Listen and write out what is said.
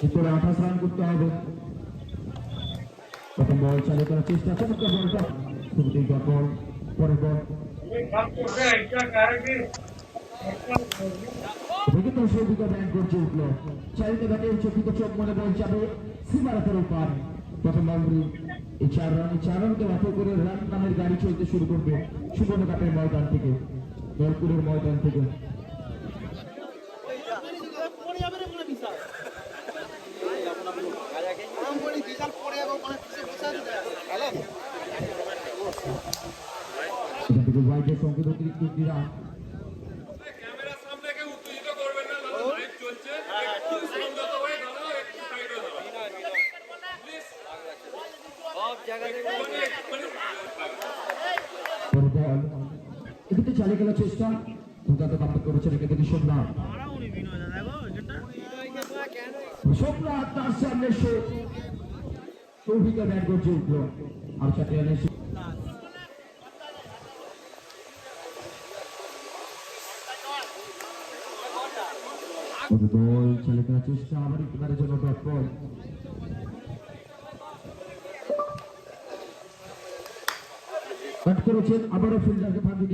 এরপরে 28 রান করতে হবে। প্রথম বল চালু করার চেষ্টা, চমৎকার বলটা শুরুতেই বল, পরের বল সৌভিক ব্যাট করছে উঠলো, চারিতে ব্যাটে চোখে চোখ মনে বল যাবে সীমারেখার ওপার। প্রথম বাউন্ডারি, এই 4 রানকে বাতিল করে রান নামের গাড়ি চলতে শুরু করবে সুবর্ণ কাপের ময়দান থেকে, দলপুরের ময়দান থেকে। সংকেত অতিরিক্ত রান এদিকে চালিয়ে গেল চেষ্টা, দুর্দান্ত কাম্পেট করেছেন একে থেকে সোমনাথ। সোমনাথ তার সামনে সৌভিকের ব্যাট করছে উঠলো, আর 4 রানের দল চালিয়ে গেল চেষ্টা, আবার একেবারে জন্য ব্যাট বল ব্যাট করেছেন, আবারও ফিল্ডারকে ফাঁকি